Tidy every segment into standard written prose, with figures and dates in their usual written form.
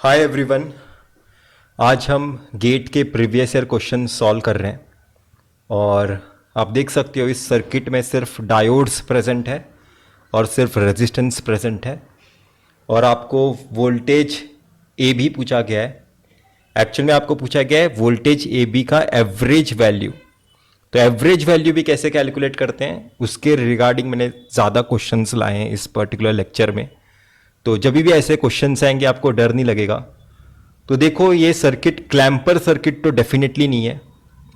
Hi everyone. आज हम gate के प्रीवियस ईयर क्वेश्चन सॉल्व कर रहे हैं और आप देख सकते हो इस सर्किट में सिर्फ डायोड्स प्रेजेंट है और सिर्फ रेजिस्टेंस प्रेजेंट है और आपको वोल्टेज ए भी पूछा गया है। एक्चुअल में आपको पूछा गया है वोल्टेज ए बी का एवरेज वैल्यू। तो एवरेज वैल्यू भी कैसे कैलकुलेट करते हैं उसके रिगार्डिंग मैंने ज़्यादा क्वेश्चंस लाए हैं इस पर्टिकुलर लेक्चर में। तो जब भी ऐसे क्वेश्चंस आएंगे आपको डर नहीं लगेगा। तो देखो ये सर्किट क्लैम्पर सर्किट तो डेफिनेटली नहीं है,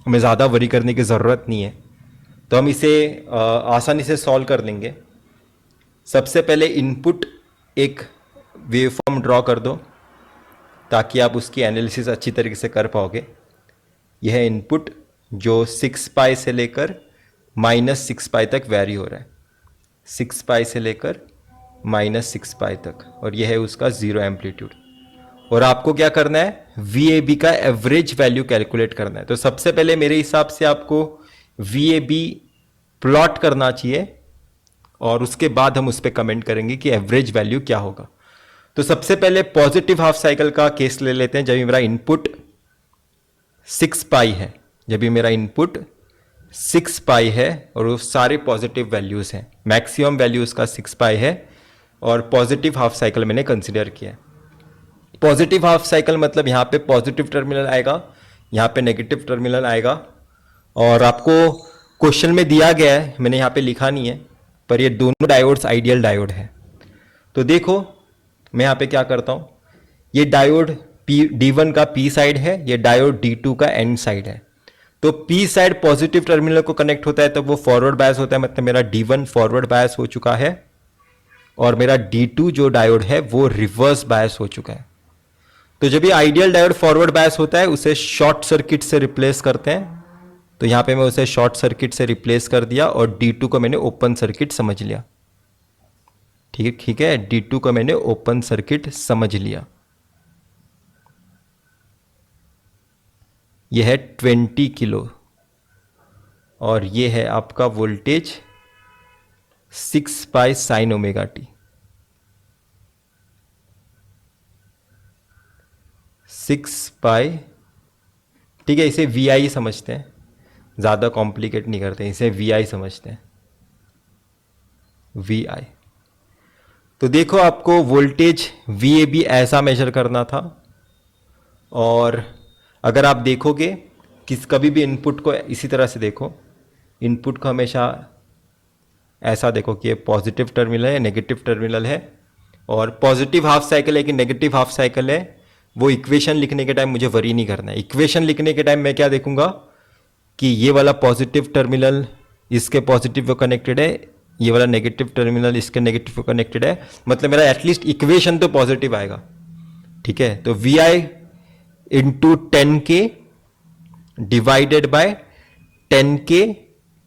हमें ज़्यादा वरी करने की ज़रूरत नहीं है। तो हम इसे आसानी से सॉल्व कर लेंगे। सबसे पहले इनपुट एक वेवफॉर्म ड्रॉ कर दो ताकि आप उसकी एनालिसिस अच्छी तरीके से कर पाओगे। यह है इनपुट जो 6 पाई से लेकर -6 पाई तक वेरी हो रहा है, 6 पाई से लेकर -6 पाई तक, और यह है उसका ज़ीरो एम्पलीट्यूड। और आपको क्या करना है, वी ए बी का एवरेज वैल्यू कैलकुलेट करना है। तो सबसे पहले मेरे हिसाब से आपको वी ए बी प्लॉट करना चाहिए और उसके बाद हम उस पर कमेंट करेंगे कि एवरेज वैल्यू क्या होगा। तो सबसे पहले पॉजिटिव हाफ साइकिल का केस ले लेते हैं। जब मेरा इनपुट 6 पाई है, जब भी मेरा इनपुट 6 पाई है और वो सारे पॉजिटिव वैल्यूज हैं, मैक्सिमम वैल्यू उसका 6 पाई है और पॉजिटिव हाफ साइकिल मैंने कंसिडर किया है। पॉजिटिव हाफ साइकिल मतलब यहाँ पे पॉजिटिव टर्मिनल आएगा, यहाँ पे नेगेटिव टर्मिनल आएगा। और आपको क्वेश्चन में दिया गया है, मैंने यहाँ पे लिखा नहीं है, पर ये दोनों डायोड्स आइडियल डायोड है। तो देखो मैं यहाँ पे क्या करता हूँ, ये डायोड D1 का P साइड है, ये डायोड D2 का N साइड है। तो P साइड पॉजिटिव टर्मिनल को कनेक्ट होता है तब वो फॉरवर्ड बायस होता है, मतलब मेरा D1 फॉरवर्ड बायस हो चुका है और मेरा D2 जो डायोड है वो रिवर्स बायस हो चुका है। तो जब ये आइडियल डायोड फॉरवर्ड बायस होता है उसे शॉर्ट सर्किट से रिप्लेस करते हैं। तो यहां पे मैं उसे शॉर्ट सर्किट से रिप्लेस कर दिया और D2 को मैंने ओपन सर्किट समझ लिया। ठीक है, D2 को मैंने ओपन सर्किट समझ लिया। यह है 20 किलो और यह है आपका voltage 6 pi sine omega T, 6 पाई। ठीक है, इसे वी आई समझते हैं, ज़्यादा कॉम्प्लिकेट नहीं करते, इसे वी आई समझते हैं, वी आई। तो देखो आपको वोल्टेज वी ए बी ऐसा मेजर करना था। और अगर आप देखोगे कभी भी इनपुट को इसी तरह से देखो, इनपुट को हमेशा ऐसा देखो कि ये पॉजिटिव टर्मिनल है, नेगेटिव टर्मिनल है, और पॉजिटिव हाफ साइकिल है कि नेगेटिव हाफ साइकिल है, वो इक्वेशन लिखने के टाइम मुझे वरी नहीं करना है। इक्वेशन लिखने के टाइम मैं क्या देखूंगा कि ये वाला पॉजिटिव टर्मिनल इसके पॉजिटिव को कनेक्टेड है, ये वाला नेगेटिव टर्मिनल इसके नेगेटिव को कनेक्टेड है, मतलब मेरा एटलीस्ट इक्वेशन तो पॉजिटिव आएगा। ठीक है, तो V I into 10K divided by 10K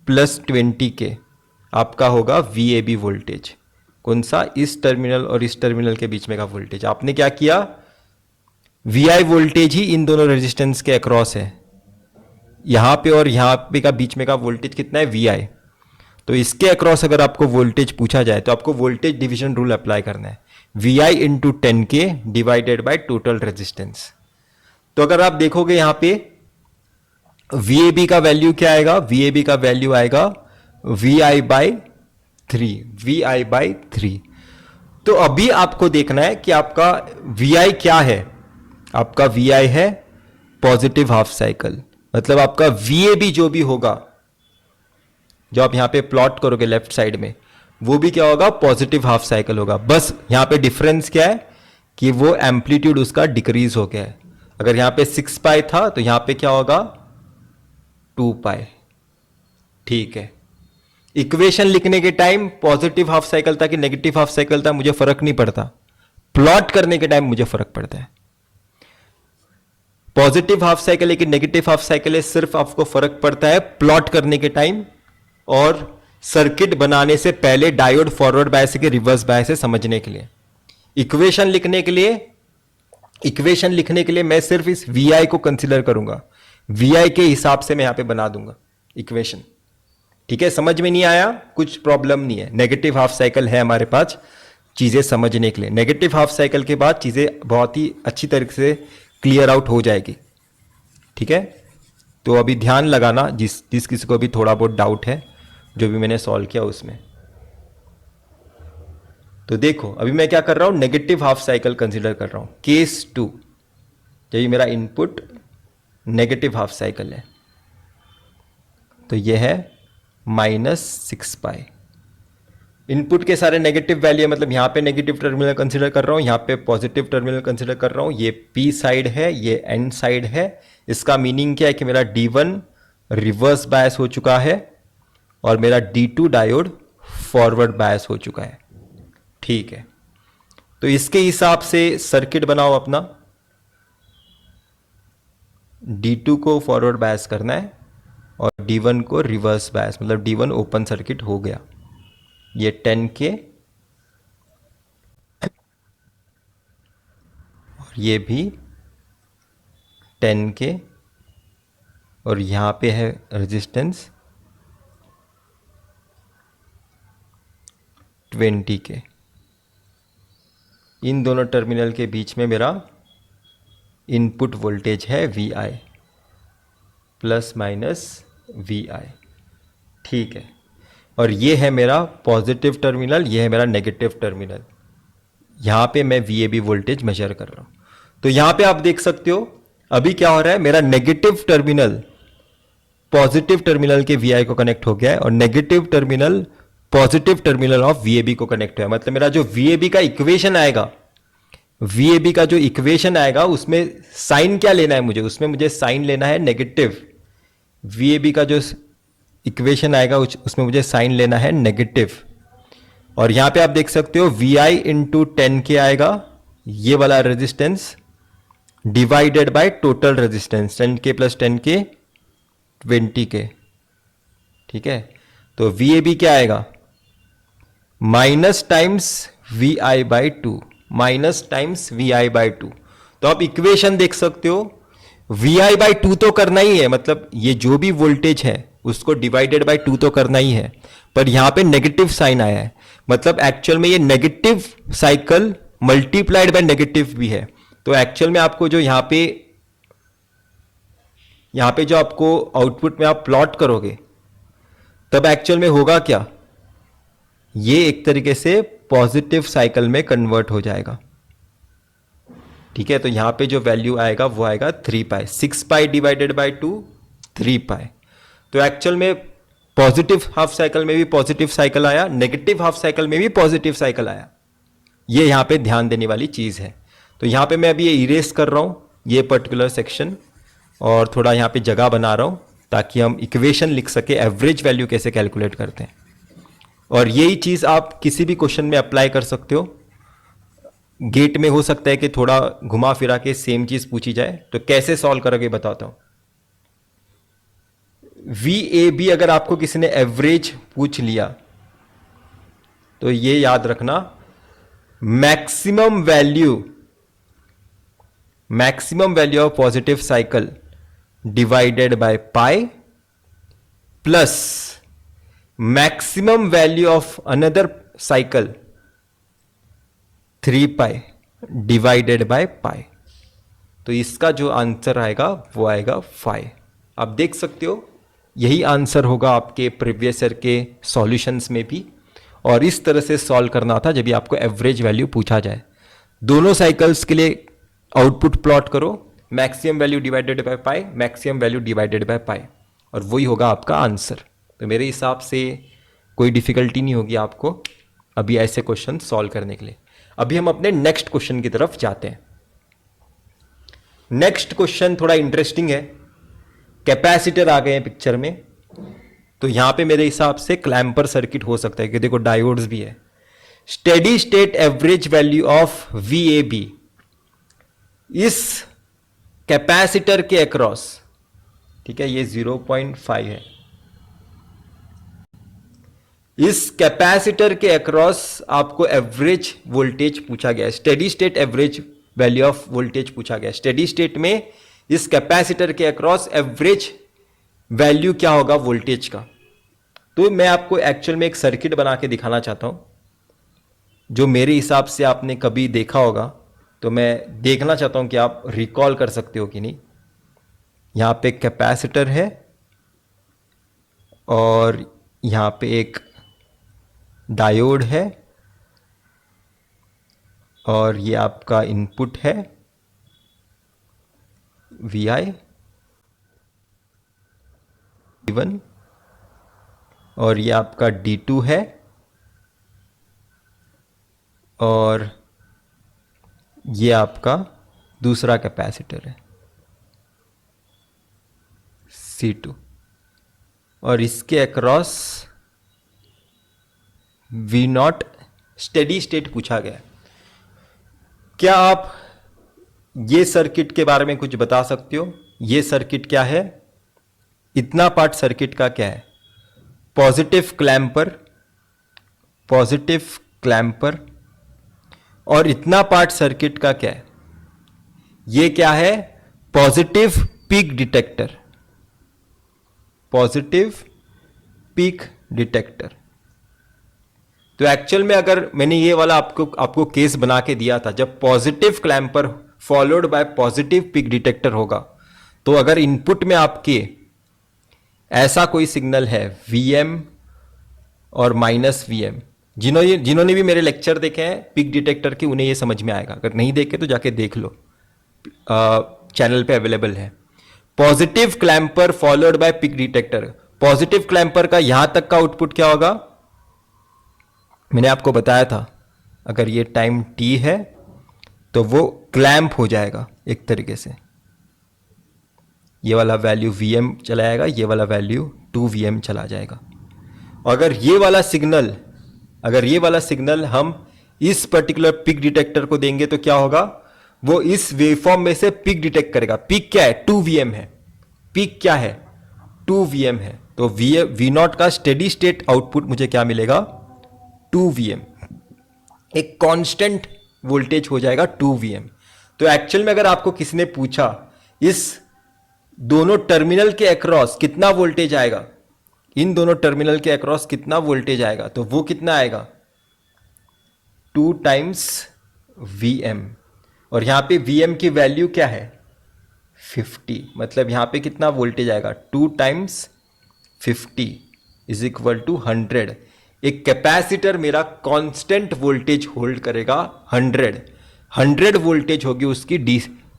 plus 20K आपका होगा वी ए बी वोल्टेज। कौन सा, इस टर्मिनल और इस टर्मिनल के बीच में का वोल्टेज। आपने क्या किया, वी आई वोल्टेज ही इन दोनों रेजिस्टेंस के अक्रॉस है, यहां पे और यहां पे का बीच में का वोल्टेज कितना है, वी आई। तो इसके अक्रॉस अगर आपको वोल्टेज पूछा जाए तो आपको वोल्टेज डिवीजन रूल अप्लाई करना है, V I into 10K divided by total resistance. तो अगर आप देखोगे यहां पे वी ए बी का वैल्यू क्या आएगा, वी ए बी का वैल्यू आएगा V I by 3, V I by 3। तो अभी आपको देखना है कि आपका वी आई क्या है। आपका वी आई है पॉजिटिव हाफ साइकिल, मतलब आपका वी ए बी जो भी होगा, जो आप यहां पे प्लॉट करोगे लेफ्ट साइड में, वो भी क्या होगा, पॉजिटिव हाफ साइकिल होगा। बस यहां पे डिफरेंस क्या है कि वो एम्पलीट्यूड उसका डिक्रीज हो गया है। अगर यहां पे 6 पाई था तो यहां पे क्या होगा, 2 पाई। ठीक है, इक्वेशन लिखने के टाइम पॉजिटिव हाफ साइकिल था कि नेगेटिव हाफ साइकिल था मुझे फर्क नहीं पड़ता, प्लॉट करने के टाइम मुझे फर्क पड़ता है। पॉजिटिव हाफ साइकिल है कि नेगेटिव हाफ साइकिल है, सिर्फ आपको फर्क पड़ता है प्लॉट करने के टाइम और सर्किट बनाने से पहले डायोड फॉरवर्ड बायस के रिवर्स बायस से समझने के लिए। इक्वेशन लिखने के लिए मैं सिर्फ इस वी आई को कंसीडर करूंगा, वी आई के हिसाब से मैं यहां पे बना दूंगा इक्वेशन। ठीक है, समझ में नहीं आया कुछ प्रॉब्लम नहीं है, नेगेटिव हाफ साइकिल है हमारे पास, चीज़ें समझने के लिए। नेगेटिव हाफ साइकिल के बाद चीज़ें बहुत ही अच्छी तरीके से क्लियर आउट हो जाएगी। ठीक है, तो अभी ध्यान लगाना जिस किसी को भी थोड़ा बहुत डाउट है जो भी मैंने सॉल्व किया उसमें। तो देखो अभी मैं क्या कर रहा हूं, नेगेटिव हाफ साइकिल कंसीडर कर रहा हूं। केस 2, जब ये मेरा इनपुट नेगेटिव हाफ साइकिल है तो ये है -6 पाई। इनपुट के सारे नेगेटिव वैल्यू, मतलब यहां पे नेगेटिव टर्मिनल कंसीडर कर रहा हूं, यहां पे पॉजिटिव टर्मिनल कंसीडर कर रहा हूं। ये पी साइड है, ये एन साइड है। इसका मीनिंग क्या है कि मेरा D1 रिवर्स बायस हो चुका है और मेरा D2 डायोड फॉरवर्ड बायस हो चुका है। ठीक है, तो इसके हिसाब से सर्किट बनाओ अपना। D2 को फॉरवर्ड बायस करना है और D1 को रिवर्स बायस, मतलब D1 ओपन सर्किट हो गया। ये 10K और ये भी 10K और यहां पे है रेजिस्टेंस 20K। इन दोनों टर्मिनल के बीच में मेरा इनपुट वोल्टेज है VI प्लस माइनस VI। ठीक है, और ये है मेरा पॉजिटिव टर्मिनल, ये है मेरा नेगेटिव टर्मिनल। यहाँ पे मैं VAB वोल्टेज मेजर कर रहा हूँ। तो यहाँ पे आप देख सकते हो अभी क्या हो रहा है, मेरा नेगेटिव टर्मिनल पॉजिटिव टर्मिनल के VI को कनेक्ट हो गया है और negative terminal positive terminal of VAB को कनेक्ट हुआ है। मतलब मेरा जो VAB का इक्वेशन आएगा, VAB का जो इक्वेशन आएगा उसमें साइन क्या लेना है मुझे, उसमें मुझे साइन लेना है नेगेटिव। VAB का जो इक्वेशन आएगा उसमें मुझे साइन लेना है नेगेटिव। और यहां पे आप देख सकते हो VI इंटू 10K आएगा, ये वाला resistance divided by total resistance 10K plus 10K 20K। ठीक है, तो VAB क्या आएगा, minus times VI by 2, minus times VI by 2। तो आप इक्वेशन देख सकते हो, VI बाई 2 तो करना ही है, मतलब ये जो भी वोल्टेज है उसको डिवाइडेड बाई 2 तो करना ही है, पर यहां पे नेगेटिव साइन आया है, मतलब एक्चुअल में ये negative cycle multiplied by negative भी है। तो एक्चुअल में आपको जो यहां पे जो आपको आउटपुट में आप प्लॉट करोगे तब एक्चुअल में होगा क्या, ये एक तरीके से पॉजिटिव साइकिल में कन्वर्ट हो जाएगा। ठीक है, तो यहां पे जो वैल्यू आएगा वो आएगा 3 पाई, 6 पाई डिवाइडेड बाय 2 3 पाई। तो एक्चुअल में पॉजिटिव हाफ साइकिल में भी पॉजिटिव साइकिल आया, नेगेटिव हाफ साइकिल में भी पॉजिटिव साइकिल आया। ये यहां पे ध्यान देने वाली चीज है। तो यहां पे मैं अभी ये इरेज कर रहा हूं ये पर्टिकुलर सेक्शन और थोड़ा यहां पे जगह बना रहा हूं ताकि हम इक्वेशन लिख सके एवरेज वैल्यू कैसे कैलकुलेट करते हैं। और यही चीज आप किसी भी क्वेश्चन में अप्लाई कर सकते हो। गेट में हो सकता है कि थोड़ा घुमा फिरा के सेम चीज पूछी जाए, तो कैसे सॉल्व करोगे बताता हूं। VAB अगर आपको किसी ने एवरेज पूछ लिया तो ये याद रखना, maximum value of positive cycle divided by pi plus maximum value of another cycle 3 pi divided by pi. तो इसका जो आंसर आएगा वो आएगा 5। आप देख सकते हो यही आंसर होगा आपके प्रीवियस ईयर के सॉल्यूशंस में भी, और इस तरह से सॉल्व करना था जब भी आपको एवरेज वैल्यू पूछा जाए। दोनों साइकिल्स के लिए आउटपुट प्लॉट करो, maximum value divided by pi, maximum value divided by pi, और वही होगा आपका आंसर। तो मेरे हिसाब से कोई डिफिकल्टी नहीं होगी आपको अभी ऐसे क्वेश्चन सॉल्व करने के लिए। अभी हम अपने नेक्स्ट क्वेश्चन की तरफ जाते हैं। नेक्स्ट क्वेश्चन थोड़ा इंटरेस्टिंग है। कैपेसिटर आ गए हैं पिक्चर में, तो यहां पे मेरे हिसाब से क्लैंपर सर्किट हो सकता है कि देखो डायोड्स भी है। Steady state average value of VAB इस कैपेसिटर के अक्रॉस, ठीक है, ये 0.5 है। इस कैपेसिटर के अक्रॉस आपको एवरेज वोल्टेज पूछा गया है, steady state average value of voltage पूछा गया है। स्टेडी स्टेट में इस कैपेसिटर के अक्रॉस एवरेज वैल्यू क्या होगा वोल्टेज का। तो मैं आपको एक्चुअल में एक सर्किट बना के दिखाना चाहता हूं। जो मेरे हिसाब से आपने कभी देखा होगा, तो मैं देखना चाहता हूं कि आप रिकॉल कर सकते हो कि नहीं। यहां पे कैपेसिटर है और यहां पे एक डायोड है और ये आपका इनपुट है VI D1 और ये आपका D2 है और ये आपका दूसरा कैपेसिटर है C2 और इसके अक्रॉस V0 स्टेडी स्टेट पूछा गया है। क्या आप ये सर्किट के बारे में कुछ बता सकते हो? ये सर्किट क्या है? इतना पार्ट सर्किट का क्या है? पॉजिटिव क्लैंपर और इतना पार्ट सर्किट का क्या है? ये क्या है? Positive peak detector. Positive peak detector. तो एक्चुअल में अगर मैंने ये वाला आपको केस बना के दिया था, जब positive clamper followed by positive peak detector होगा, तो अगर इनपुट में आपके ऐसा कोई सिग्नल है VM और -VM, जिन्होंने भी मेरे लेक्चर देखे हैं पीक डिटेक्टर के, उन्हें ये समझ में आएगा। अगर नहीं देखे तो जाके देख लो, चैनल पे अवेलेबल है। Positive clamper followed by peak detector. Positive clamper का यहां तक का आउटपुट क्या होगा? मैंने आपको बताया था, अगर ये टाइम t है तो वो क्लैंप हो जाएगा एक तरीके से। ये वाला वैल्यू VM चला जाएगा, ये वाला वैल्यू 2VM चला जाएगा। और अगर ये वाला सिग्नल हम इस पर्टिकुलर पिक डिटेक्टर को देंगे तो क्या होगा? वो इस वेवफॉर्म में से पिक डिटेक्ट करेगा। पिक क्या है? 2VM है। पिक क्या है? 2VM है। तो V0 का स्टेडी स्टेट आउटपुट मुझे क्या मिलेगा? 2VM। एक कांस्टेंट वोल्टेज हो जाएगा 2VM। तो एक्चुअल में अगर आपको किसी ने पूछा इस दोनों टर्मिनल के अक्रॉस कितना वोल्टेज आएगा, इन दोनों टर्मिनल के अक्रॉस कितना वोल्टेज आएगा, तो वो कितना आएगा? 2 टाइम्स VM। और यहां पे VM की वैल्यू क्या है? 50। मतलब यहां पे कितना वोल्टेज आएगा? 2 टाइम्स 50 इज इक्वल टू 100। एक कैपेसिटर मेरा कांस्टेंट वोल्टेज होल्ड करेगा 100 वोल्टेज होगी उसकी,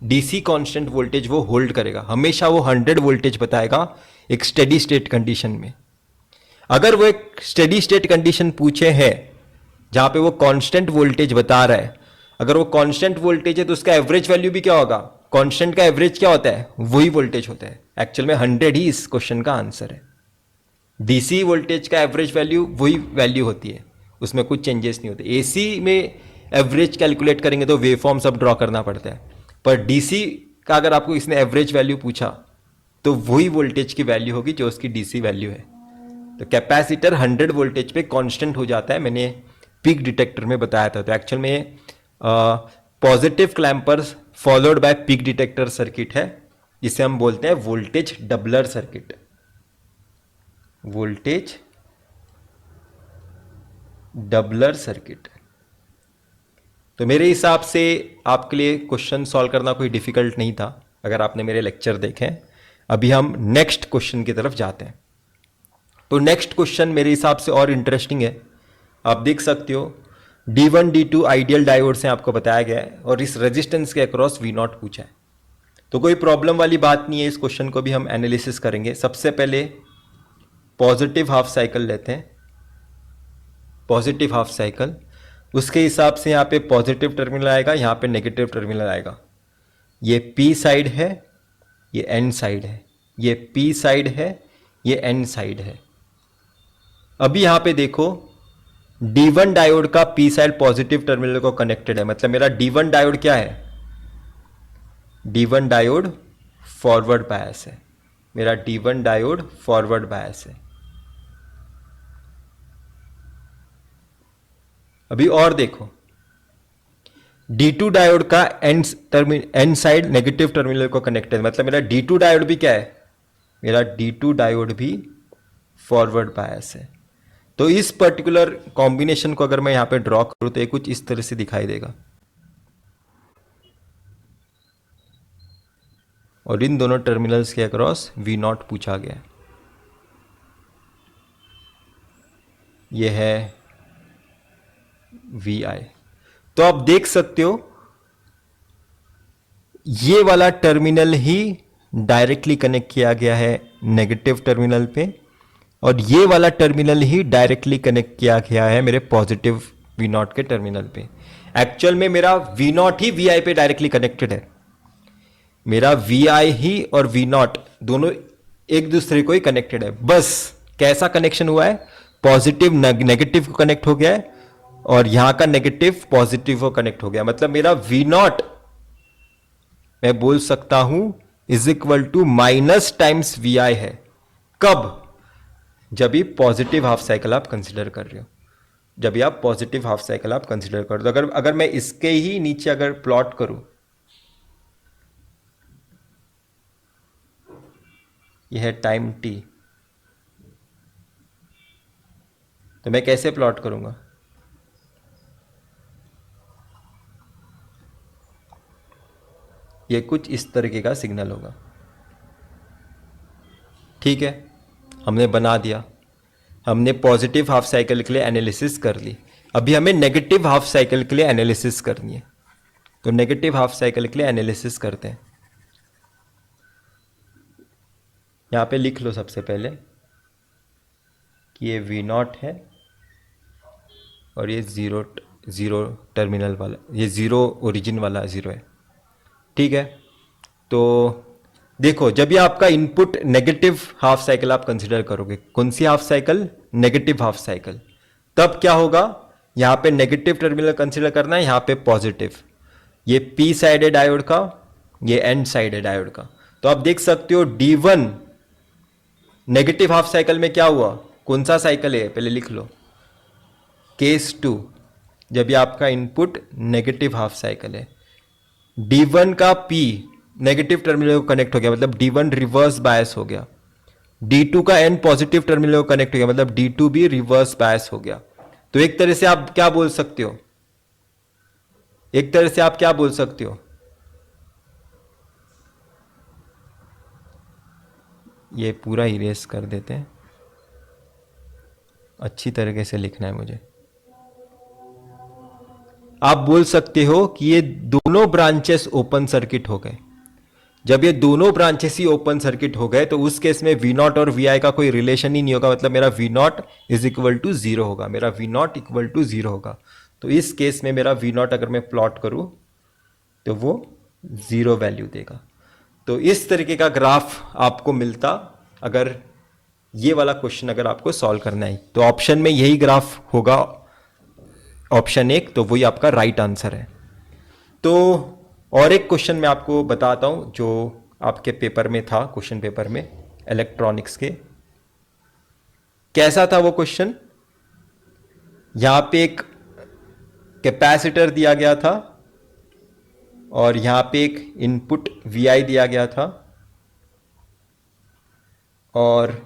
DC कांस्टेंट वोल्टेज वो होल्ड करेगा हमेशा। वो 100 वोल्टेज बताएगा एक स्टेडी स्टेट कंडीशन में। अगर वो एक स्टेडी स्टेट कंडीशन पूछे है जहां पे वो कांस्टेंट वोल्टेज बता रहा है, अगर वो कांस्टेंट वोल्टेज है तो उसका एवरेज वैल्यू भी क्या होगा? कांस्टेंट का एवरेज क्या होता है? वही वोल्टेज होता है। एक्चुअल में 100 ही इस क्वेश्चन का आंसर है। DC वोल्टेज का एवरेज वैल्यू वही वैल्यू होती है, उसमें कुछ चेंजेस नहीं होते। AC में एवरेज कैलकुलेट करेंगे तो वेवफॉर्म सब ड्रॉ करना पड़ता है, पर DC का अगर आपको इसने एवरेज वैल्यू पूछा तो वही वोल्टेज की वैल्यू होगी जो उसकी DC वैल्यू है। तो कैपेसिटर 100 वोल्टेज पे कांस्टेंट हो जाता है, मैंने पीक डिटेक्टर में बताया था। तो एक्चुअल में positive clamper followed by peak detector circuit है, जिसे हम बोलते हैं voltage doubler circuit. Voltage doubler circuit. तो मेरे हिसाब से आपके लिए क्वेश्चन सॉल्व करना कोई डिफिकल्ट नहीं था, अगर आपने मेरे लेक्चर देखे हैं। अभी हम नेक्स्ट क्वेश्चन की तरफ जाते हैं। तो नेक्स्ट क्वेश्चन मेरे हिसाब से और इंटरेस्टिंग है। आप देख सकते हो D1 D2 आइडियल डायोड से आपको बताया गया है और इस रेजिस्टेंस के अक्रॉस V0 पूछा है। तो कोई प्रॉब्लम वाली बात नहीं है, इस क्वेश्चन को भी हम एनालिसिस करेंगे। सबसे पहले पॉजिटिव हाफ साइकिल लेते हैं। पॉजिटिव हाफ साइकिल, उसके हिसाब से यहाँ पे पॉजिटिव टर्मिनल आएगा, यहाँ पे नेगेटिव टर्मिनल आएगा। ये P साइड है, ये N साइड है। ये P साइड है, ये N साइड है। अभी यहाँ पे देखो D1 डायोड का P साइड पॉजिटिव टर्मिनल को कनेक्टेड है, मतलब मेरा D1 डायोड क्या है? D1 डायोड फॉरवर्ड बायस है। मेरा D1 डायोड फॉरवर्ड बायस है। अभी और देखो D2 डायोड का N साइड नेगेटिव टर्मिनल को कनेक्टेड, मतलब मेरा D2 डायोड भी क्या है? मेरा D2 डायोड भी फॉरवर्ड बायस है। तो इस पर्टिकुलर कॉम्बिनेशन को अगर मैं यहां पे ड्रॉ करूं तो ये कुछ इस तरह से दिखाई देगा, और इन दोनों टर्मिनल्स के अक्रॉस वी नॉट पूछा गया है। ये है वी आई। तो आप देख सकते हो ये वाला टर्मिनल ही डायरेक्टली कनेक्ट किया गया है नेगेटिव टर्मिनल पे, और ये वाला टर्मिनल ही डायरेक्टली कनेक्ट किया गया है मेरे पॉजिटिव वी नॉट के टर्मिनल पे। एक्चुअल में मेरा वी नॉट ही वी आई पे डायरेक्टली कनेक्टेड है। मेरा वी आई ही और वी नॉट दोनों एक दूसरे को ही कनेक्टेड है। बस कैसा कनेक्शन हुआ है, पॉजिटिव नेगेटिव को कनेक्ट हो गया है, और यहां का नेगेटिव पॉजिटिव को कनेक्ट हो गया। मतलब मेरा वी नॉट मैं बोल सकता हूं is equal to minus times V I है। कब? जब भी पॉजिटिव हाफ साइकिल आप कंसिडर कर रहे हो, जब भी आप पॉजिटिव हाफ साइकिल आप कंसिडर कर रहे हो। अगर मैं इसके ही नीचे अगर प्लॉट करूं, यह है टाइम टी, तो मैं कैसे प्लॉट करूंगा? ये कुछ इस तरीके का सिग्नल होगा। ठीक है, हमने बना दिया। हमने पॉजिटिव हाफ साइकिल के लिए एनालिसिस कर ली। अभी हमें नेगेटिव हाफ साइकिल के लिए एनालिसिस करनी है। तो नेगेटिव हाफ साइकिल के लिए एनालिसिस करते हैं। यहां पे लिख लो सबसे पहले कि ये वी नॉट है और ये जीरो टर्मिनल वाला, ये जीरो ओरिजिन वाला जीरो है। ठीक है, तो देखो जब ये आपका इनपुट नेगेटिव हाफ साइकिल आप कंसिडर करोगे, कौन सी half cycle? Negative half cycle. तब क्या होगा, यहां पे नेगेटिव टर्मिनल कंसिडर करना है, यहां पे पॉजिटिव। ये पी साइड है डायोड का, ये एन साइड है डायोड का। तो आप देख सकते हो D1 नेगेटिव हाफ साइकिल में क्या हुआ, कौन सा साइकिल है पहले लिख लो, केस 2, जब ये आपका इनपुट नेगेटिव हाफ साइकिल है। D1 का P नेगेटिव टर्मिनल को कनेक्ट हो गया, मतलब D1 रिवर्स बायस हो गया। D2 का N पॉजिटिव टर्मिनल को कनेक्ट हो गया, मतलब D2 भी रिवर्स बायस हो गया। तो एक तरह से आप क्या बोल सकते हो, एक तरह से आप क्या बोल सकते हो, ये पूरा इरेज कर देते हैं, अच्छी तरीके से लिखना है मुझे। आप बोल सकते हो कि ये दोनों ब्रांचेस ओपन सर्किट हो गए। जब ये दोनों ब्रांचेस ही ओपन सर्किट हो गए तो उस केस में वी नॉट और वी आई का कोई रिलेशन ही नहीं होगा, मतलब मेरा V naught is equal to zero होगा, मेरा V naught equal to zero होगा। तो इस केस में मेरा वी नॉट अगर मैं प्लॉट करूं तो वो जीरो वैल्यू देगा। तो इस तरीके का ग्राफ आपको मिलता अगर ये वाला क्वेश्चन अगर आपको सॉल्व करना है। तो ऑप्शन में यही ग्राफ होगा, ऑप्शन 1, तो वही आपका राइट आंसर है। तो और एक क्वेश्चन मैं आपको बताता हूं जो आपके पेपर में था, क्वेश्चन पेपर में इलेक्ट्रॉनिक्स के। कैसा था वो क्वेश्चन, यहां पे एक कैपेसिटर दिया गया था और यहां पे एक इनपुट VI दिया गया था, और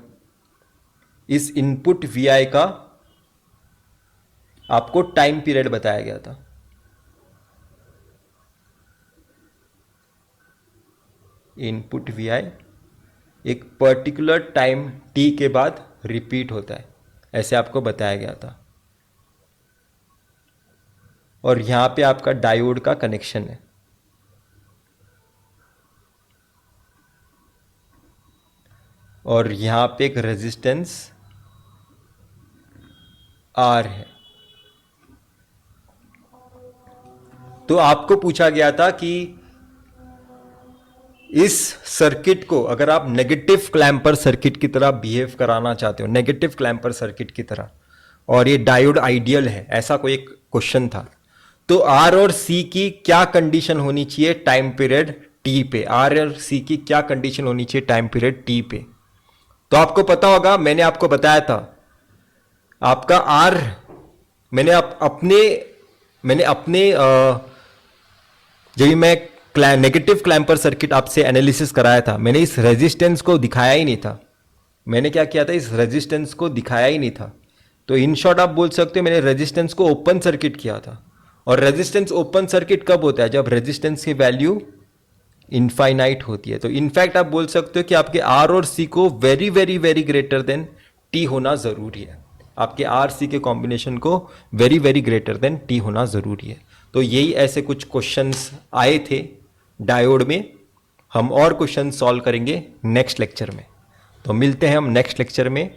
इस इनपुट VI का आपको टाइम पीरियड बताया गया था। इनपुट VI एक पर्टिकुलर टाइम t के बाद रिपीट होता है, ऐसे आपको बताया गया था। और यहां पे आपका डायोड का कनेक्शन है, और यहां पे एक रेजिस्टेंस R है। तो आपको पूछा गया था कि इस सर्किट को अगर आप नेगेटिव क्लैंपर सर्किट की तरह बिहेव कराना चाहते हो, नेगेटिव क्लैंपर सर्किट की तरह, और ये डायोड आइडियल है, ऐसा कोई एक क्वेश्चन था, तो R और C की क्या कंडीशन होनी चाहिए टाइम पीरियड T पे, R और C की क्या कंडीशन होनी चाहिए टाइम पीरियड T पे। तो आपको पता होगा, मैंने आपको बताया था, आपका R मैंने अपने जब मैं नेगेटिव क्लैंपर सर्किट आपसे एनालिसिस कराया था, मैंने इस रेजिस्टेंस को दिखाया ही नहीं था। मैंने क्या किया था, इस रेजिस्टेंस को दिखाया ही नहीं था। तो इन शॉर्ट आप बोल सकते हो मैंने रेजिस्टेंस को ओपन सर्किट किया था। और रेजिस्टेंस ओपन सर्किट कब होता है? जब रेजिस्टेंस की वैल्यू इनफाइनाइट होती है। तो इनफैक्ट आप बोल सकते हो कि आपके आर और सी को very very very greater than T होना जरूरी है। आपके आर सी के कॉम्बिनेशन को very very greater than T होना जरूरी है। तो यही ऐसे कुछ क्वेश्चंस आए थे डायोड में। हम और क्वेश्चन सॉल्व करेंगे नेक्स्ट लेक्चर में। तो मिलते हैं हम नेक्स्ट लेक्चर में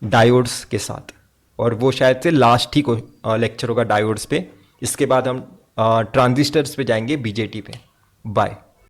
डायोड्स के साथ, और वो शायद से लास्ट ही लेक्चर होगा डायोड्स पे। इसके बाद हम ट्रांजिस्टर्स पे जाएंगे, बीजेटी पे। बाय।